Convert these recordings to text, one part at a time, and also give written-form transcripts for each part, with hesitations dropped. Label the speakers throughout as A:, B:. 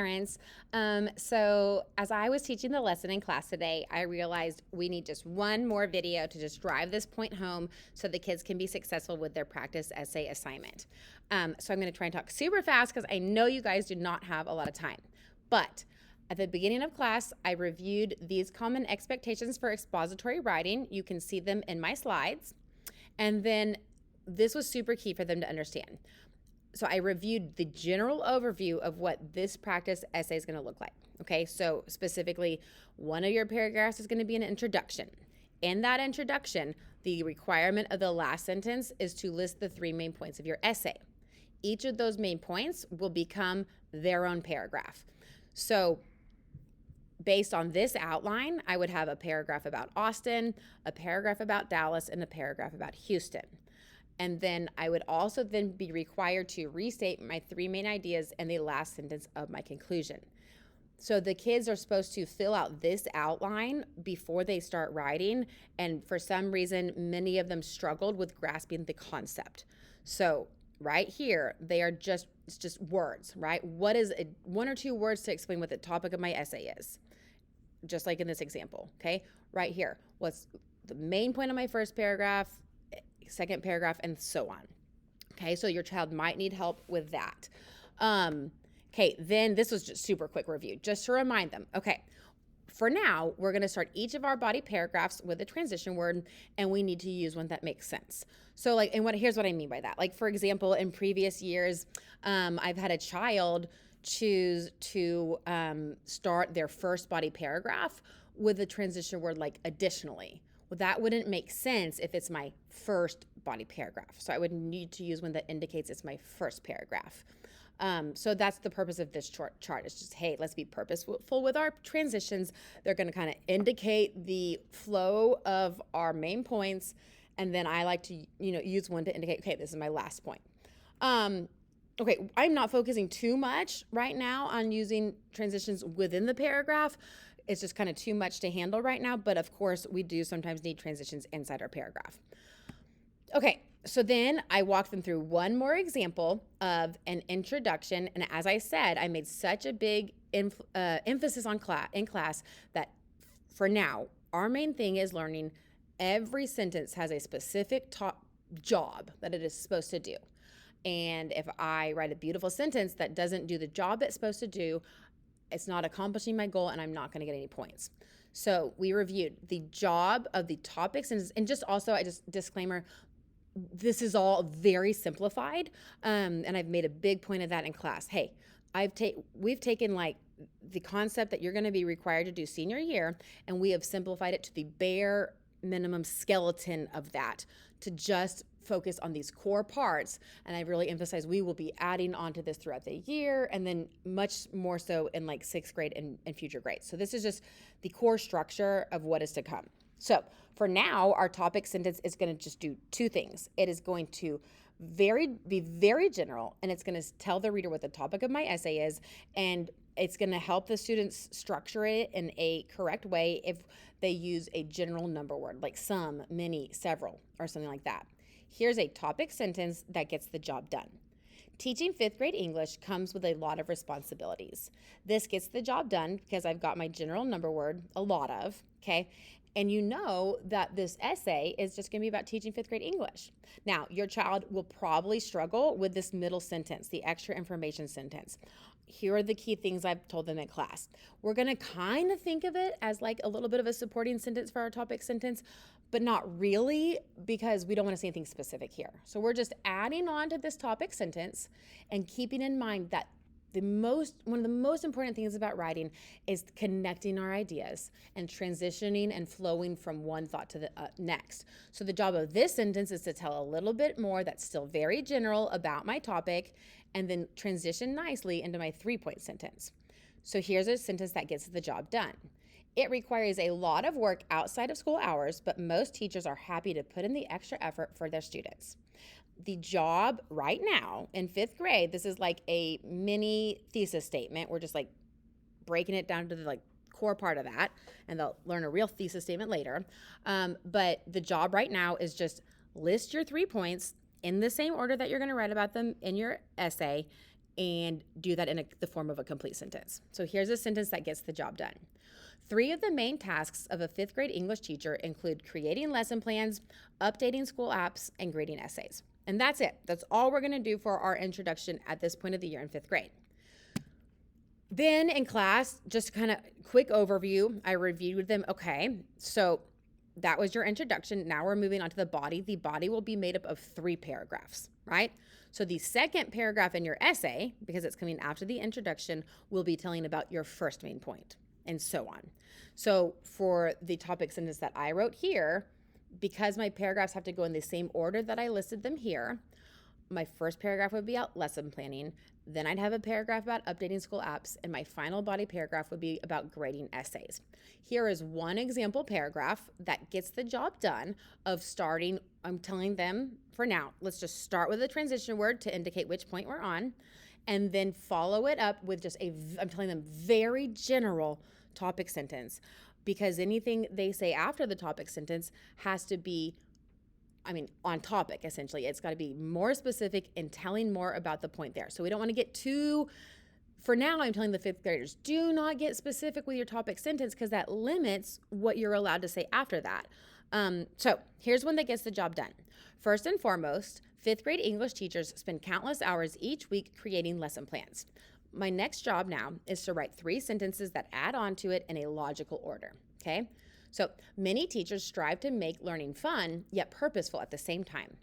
A: Parents. So as I was teaching the lesson in class today, I realized we need just one more video to just drive this point home so the kids can be successful with their practice essay assignment. So I'm going to try and talk super fast because I know you guys do not have a lot of time. But at the beginning of class, I reviewed these common expectations for expository writing. You can see them in my slides. And then this was super key for them to understand. So I reviewed the general overview of what this practice essay is going to look like. Okay, so specifically, one of your paragraphs is going to be an introduction. In that introduction, the requirement of the last sentence is to list the 3 main points of your essay. Each of those main points will become their own paragraph. So based on this outline, I would have a paragraph about Austin, a paragraph about Dallas, and a paragraph about Houston. And then I would also then be required to restate my 3 main ideas and the last sentence of my conclusion. So the kids are supposed to fill out this outline before they start writing. And for some reason, many of them struggled with grasping the concept. So right here, it's just words, right? What is 1 or 2 words to explain what the topic of my essay is? Just like in this example, okay? Right here, what's the main point of my first paragraph, second paragraph, and so on. Okay, so your child might need help with that. Okay, then this was just super quick review, just to remind them. Okay, for now, we're going to start each of our body paragraphs with a transition word, and we need to use one that makes sense. So here's what I mean by that. Like, for example, in previous years, I've had a child choose to start their first body paragraph with a transition word like additionally. Well, that wouldn't make sense if it's my first body paragraph. So I would need to use one that indicates it's my first paragraph. So that's the purpose of this chart. It's just, hey, let's be purposeful with our transitions. They're going to kind of indicate the flow of our main points. And then I like to, use one to indicate, okay, this is my last point. Okay, I'm not focusing too much right now on using transitions within the paragraph. It's just kind of too much to handle right now, but of course we do sometimes need transitions inside our paragraph. Okay, so then I walked them through one more example of an introduction, and as I said, I made such a big emphasis on in class that for now, our main thing is learning every sentence has a specific job that it is supposed to do. And if I write a beautiful sentence that doesn't do the job it's supposed to do, it's not accomplishing my goal and I'm not going to get any points. So we reviewed the job of the topics and just also, disclaimer, this is all very simplified. And I've made a big point of that in class. Hey, we've taken like the concept that you're going to be required to do senior year, and we have simplified it to the bare minimum skeleton of that to just focus on these core parts. And I really emphasize we will be adding on to this throughout the year and then much more so in like 6th grade and future grades. So this is just the core structure of what is to come. So for now, our topic sentence is going to just do 2 things. It is going to be very general, and it's going to tell the reader what the topic of my essay is, and it's going to help the students structure it in a correct way if they use a general number word like some, many, several, or something like that. Here's a topic sentence that gets the job done. Teaching 5th grade English comes with a lot of responsibilities. This gets the job done because I've got my general number word, a lot of, okay? And you know that this essay is just going to be about teaching 5th grade English. Now, your child will probably struggle with this middle sentence, the extra information sentence. Here are the key things I've told them in class. We're going to kind of think of it as like a little bit of a supporting sentence for our topic sentence, but not really, because we don't want to say anything specific here. So we're just adding on to this topic sentence and keeping in mind that one of the most important things about writing is connecting our ideas and transitioning and flowing from one thought to the next. So the job of this sentence is to tell a little bit more that's still very general about my topic and then transition nicely into my 3-point sentence. So here's a sentence that gets the job done. It requires a lot of work outside of school hours, but most teachers are happy to put in the extra effort for their students. The job right now in 5th grade, this is like a mini thesis statement. We're just like breaking it down to the like core part of that, and they'll learn a real thesis statement later. But the job right now is just list your 3 points in the same order that you're going to write about them in your essay and do that in the form of a complete sentence. So here's a sentence that gets the job done. 3 of the main tasks of a 5th grade English teacher include creating lesson plans, updating school apps, and grading essays. And that's it. That's all we're going to do for our introduction at this point of the year in 5th grade. Then in class, just kind of quick overview, I reviewed them. Okay, so that was your introduction. Now we're moving on to the body. The body will be made up of 3 paragraphs, right? So the second paragraph in your essay, because it's coming after the introduction, will be telling about your first main point, and so on. So for the topic sentence that I wrote here, because my paragraphs have to go in the same order that I listed them here, my first paragraph would be about lesson planning. Then I'd have a paragraph about updating school apps, and my final body paragraph would be about grading essays. Here is one example paragraph that gets the job done of starting. I'm telling them for now, let's just start with a transition word to indicate which point we're on, and then follow it up with just I'm telling them, very general topic sentence, because anything they say after the topic sentence has to be on topic, essentially. It's got to be more specific and telling more about the point there. So we don't want to get too, for now, I'm telling the 5th graders, do not get specific with your topic sentence because that limits what you're allowed to say after that. So here's one that gets the job done. First and foremost, 5th grade English teachers spend countless hours each week creating lesson plans. My next job now is to write 3 sentences that add on to it in a logical order, okay? So many teachers strive to make learning fun, yet purposeful at the same time.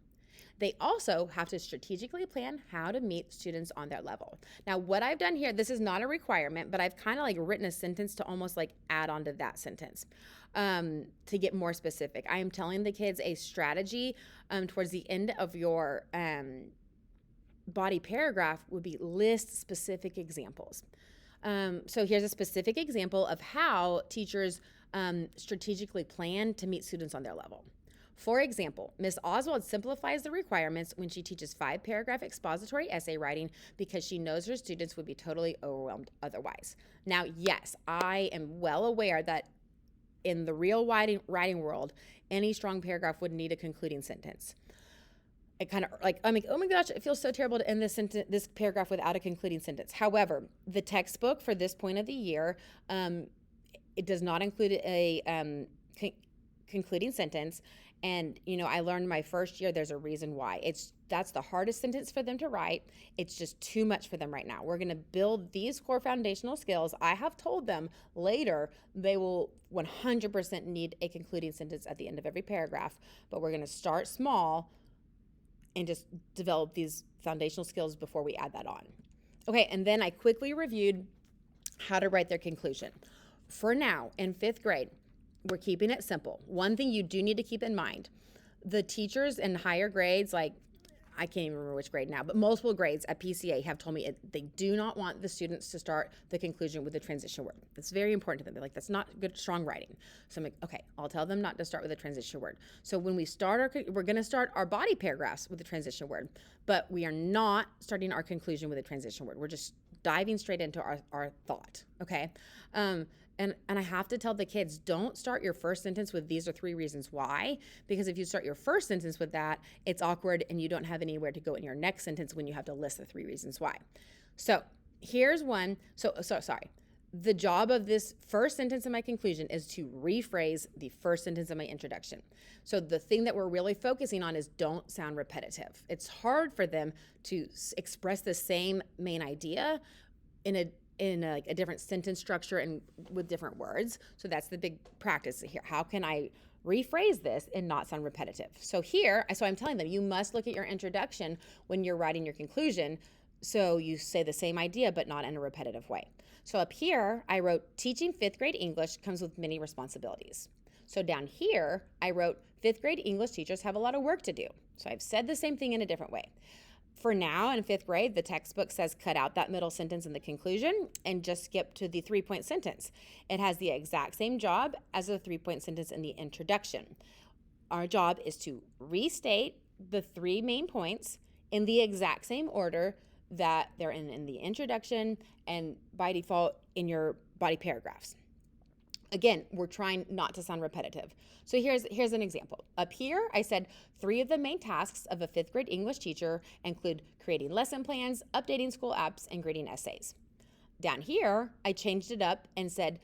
A: They also have to strategically plan how to meet students on their level. Now, what I've done here, this is not a requirement, but I've kind of written a sentence to almost add on to that sentence to get more specific. I am telling the kids a strategy towards the end of your body paragraph would be list specific examples. So here's a specific example of how teachers strategically plan to meet students on their level. For example, Ms. Oswald simplifies the requirements when she teaches 5-paragraph expository essay writing because she knows her students would be totally overwhelmed otherwise. Now, yes, I am well aware that in the real writing world, any strong paragraph would need a concluding sentence. It kind of oh my gosh, it feels so terrible to end this paragraph without a concluding sentence. However, the textbook for this point of the year, it does not include a concluding sentence. And, I learned my first year, there's a reason why. That's the hardest sentence for them to write. It's just too much for them right now. We're going to build these core foundational skills. I have told them later they will 100% need a concluding sentence at the end of every paragraph, but we're going to start small and just develop these foundational skills before we add that on. Okay, and then I quickly reviewed how to write their conclusion. For now, in 5th grade, we're keeping it simple. One thing you do need to keep in mind, the teachers in higher grades, I can't even remember which grade now, but multiple grades at PCA have told me they do not want the students to start the conclusion with a transition word. That's very important to them. They're like, that's not good, strong writing. So I'm like, okay, I'll tell them not to start with a transition word. So when we start we're going to start our body paragraphs with a transition word, but we are not starting our conclusion with a transition word. We're just diving straight into our thought, okay? And I have to tell the kids, don't start your first sentence with these are 3 reasons why, because if you start your first sentence with that, it's awkward and you don't have anywhere to go in your next sentence when you have to list the 3 reasons why. So here's one. So sorry. The job of this first sentence in my conclusion is to rephrase the first sentence in my introduction. So the thing that we're really focusing on is don't sound repetitive. It's hard for them to express the same main idea in a different sentence structure and with different words. So that's the big practice here. How can I rephrase this and not sound repetitive? So I'm telling them, you must look at your introduction when you're writing your conclusion so you say the same idea but not in a repetitive way. So up here, I wrote, teaching 5th grade English comes with many responsibilities. So down here, I wrote, 5th grade English teachers have a lot of work to do. So I've said the same thing in a different way. For now, in 5th grade, the textbook says cut out that middle sentence in the conclusion and just skip to the 3-point sentence. It has the exact same job as the 3-point sentence in the introduction. Our job is to restate the 3 main points in the exact same order that they're in the introduction and by default in your body paragraphs. Again, we're trying not to sound repetitive. So here's an example. Up here, I said 3 of the main tasks of a 5th grade English teacher include creating lesson plans, updating school apps, and grading essays. Down here, I changed it up and said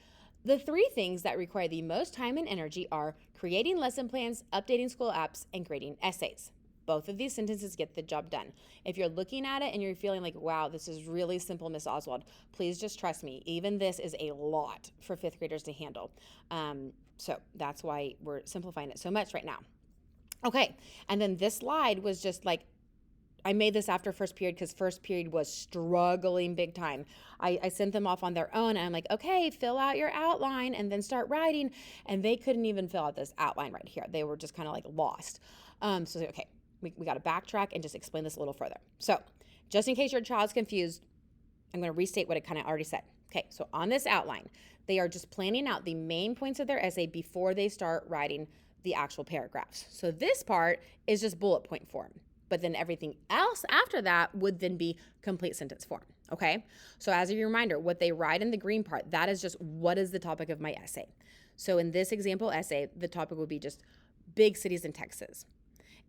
A: the 3 things that require the most time and energy are creating lesson plans, updating school apps, and grading essays. Both of these sentences get the job done. If you're looking at it and you're feeling like, wow, this is really simple, Miss Oswald, please just trust me. Even this is a lot for 5th graders to handle. So that's why we're simplifying it so much right now. Okay, and then this slide was just like, I made this after first period because first period was struggling big time. I sent them off on their own and I'm like, okay, fill out your outline and then start writing. And they couldn't even fill out this outline right here. They were just kind of like lost. So okay, we got to backtrack and just explain this a little further. So just in case your child's confused, I'm going to restate what I kind of already said. Okay, so on this outline, they are just planning out the main points of their essay before they start writing the actual paragraphs. So this part is just bullet point form. But then everything else after that would then be complete sentence form, okay? So as a reminder, what they write in the green part, that is just what is the topic of my essay. So in this example essay, the topic would be just big cities in Texas.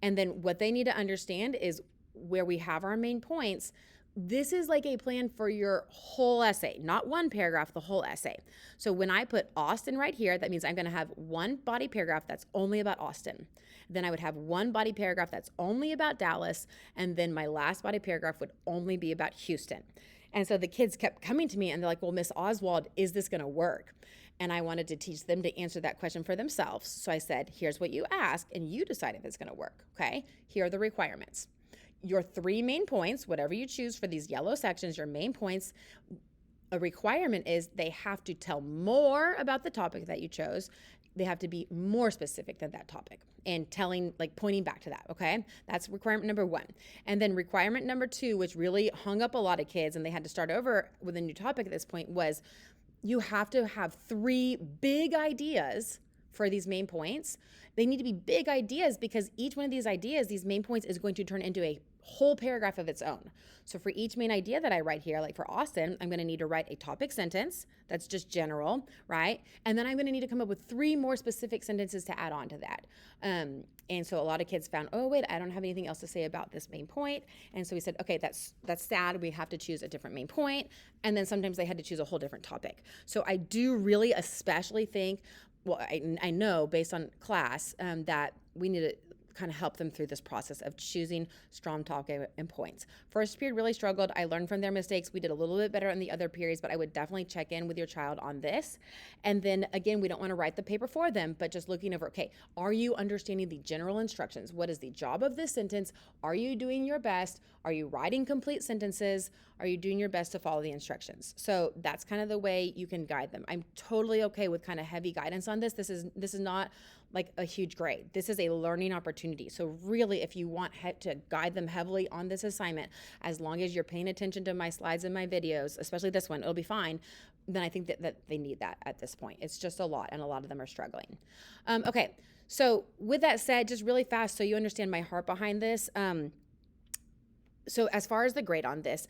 A: And then what they need to understand is where we have our main points, this is like a plan for your whole essay, not one paragraph, the whole essay. So when I put Austin right here, that means I'm going to have one body paragraph that's only about Austin. Then I would have one body paragraph that's only about Dallas. And then my last body paragraph would only be about Houston. And so the kids kept coming to me and they're like, well, Miss Oswald, is this going to work? And I wanted to teach them to answer that question for themselves. So I said, here's what you ask and you decide if it's going to work. Okay. Here are the requirements. Your 3 main points, whatever you choose for these yellow sections, your main points, a requirement is they have to tell more about the topic that you chose. They have to be more specific than that topic and telling, like pointing back to that, okay? That's requirement number 1. And then requirement number 2, which really hung up a lot of kids and they had to start over with a new topic at this point, was you have to have 3 big ideas for these main points. They need to be big ideas because each one of these ideas, these main points, is going to turn into a whole paragraph of its own. So for each main idea that I write here, like for Austin, I'm going to need to write a topic sentence that's just general, right? And then I'm going to need to come up with 3 more specific sentences to add on to that. And so a lot of kids found, oh, wait, I don't have anything else to say about this main point. And so we said, okay, that's sad. We have to choose a different main point. And then sometimes they had to choose a whole different topic. So I do really especially think, well, I know based on class that we need to kind of help them through this process of choosing strong topic and points. First period really struggled. I learned from their mistakes. We did a little bit better in the other periods, but I would definitely check in with your child on this. And then again, we don't want to write the paper for them, but just looking over, okay, are you understanding the general instructions? What is the job of this sentence? Are you doing your best? Are you writing complete sentences? Are you doing your best to follow the instructions? So that's kind of the way you can guide them. I'm totally okay with kind of heavy guidance on this. This is not like a huge grade. This is a learning opportunity. So really, if you want to guide them heavily on this assignment, as long as you're paying attention to my slides and my videos, especially this one, it'll be fine. Then I think that they need that at this point. It's just a lot, and a lot of them are struggling. Okay, so with that said, just really fast so you understand my heart behind this. So as far as the grade on this,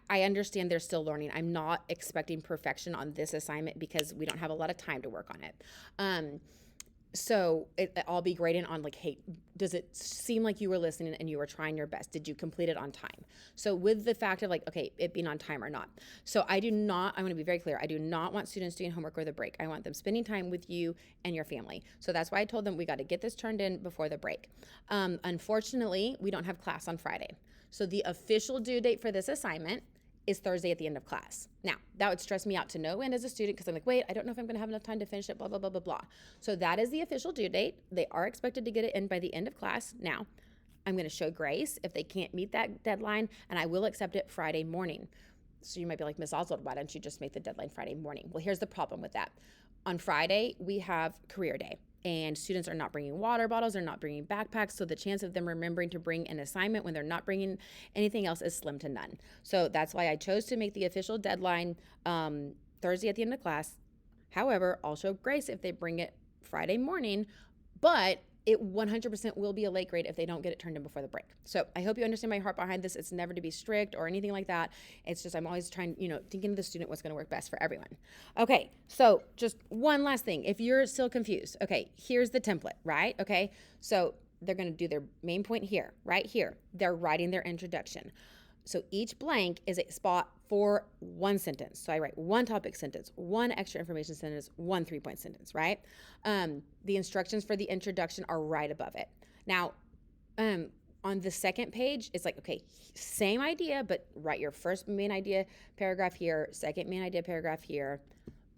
A: I understand they're still learning. I'm not expecting perfection on this assignment because we don't have a lot of time to work on it. So I'll be grading on like, hey, does it seem like you were listening and you were trying your best? Did you complete it on time? So with the fact of like, okay, it being on time or not. So I'm going to be very clear. I do not want students doing homework or the break. I want them spending time with you and your family. So that's why I told them we got to get this turned in before the break. Unfortunately, we don't have class on Friday. So the official due date for this assignment is Thursday at the end of class. Now, that would stress me out to no end as a student because I'm like, wait, I don't know if I'm going to have enough time to finish it, blah, blah, blah, blah, blah. So that is the official due date. They are expected to get it in by the end of class. Now, I'm going to show grace if they can't meet that deadline, and I will accept it Friday morning. So you might be like, Miss Oswald, why don't you just make the deadline Friday morning? Well, here's the problem with that. On Friday, we have career day. And students are not bringing water bottles, they're not bringing backpacks, so the chance of them remembering to bring an assignment when they're not bringing anything else is slim to none. So that's why I chose to make the official deadline Thursday at the end of class. However, I'll show grace if they bring it Friday morning, but it 100% will be a late grade if they don't get it turned in before the break. So I hope you understand my heart behind this. It's never to be strict or anything like that. It's just I'm always trying, thinking of the student what's going to work best for everyone. Okay, so just one last thing. If you're still confused, okay, here's the template, right? Okay, so they're going to do their main point here, right here. They're writing their introduction. So each blank is a spot for one sentence. So I write one topic sentence, one extra information sentence, one 3-point sentence, right? The instructions for the introduction are right above it. Now, on the second page, it's like, okay, same idea, but write your first main idea paragraph here, second main idea paragraph here,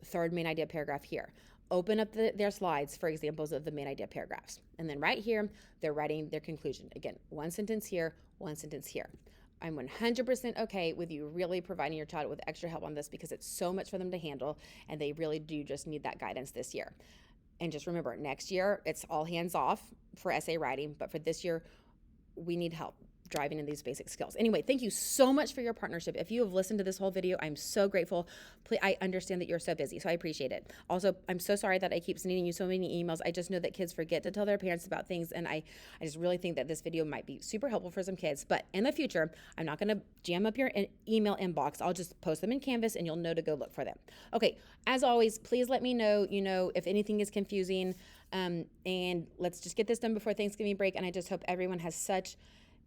A: third main idea paragraph here. Open up their slides for examples of the main idea paragraphs. And then right here, they're writing their conclusion. Again, one sentence here, one sentence here. I'm 100% okay with you really providing your child with extra help on this because it's so much for them to handle, and they really do just need that guidance this year. And just remember, next year, it's all hands off for essay writing, but for this year, we need help driving in these basic skills. Anyway, thank you so much for your partnership. If you have listened to this whole video, I'm so grateful. I understand that you're so busy, so I appreciate it. Also, I'm so sorry that I keep sending you so many emails. I just know that kids forget to tell their parents about things, and I just really think that this video might be super helpful for some kids. But in the future, I'm not going to jam up your email inbox. I'll just post them in Canvas, and you'll know to go look for them. Okay, as always, please let me know, if anything is confusing, and let's just get this done before Thanksgiving break, and I just hope everyone has such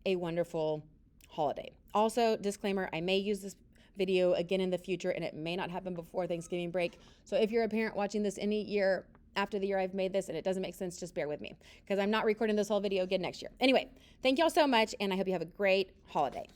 A: a wonderful holiday. Also, disclaimer, I may use this video again in the future, and it may not happen before Thanksgiving break. So if you're a parent watching this any year after the year I've made this and it doesn't make sense, just bear with me because I'm not recording this whole video again next year. Anyway, thank y'all so much, and I hope you have a great holiday.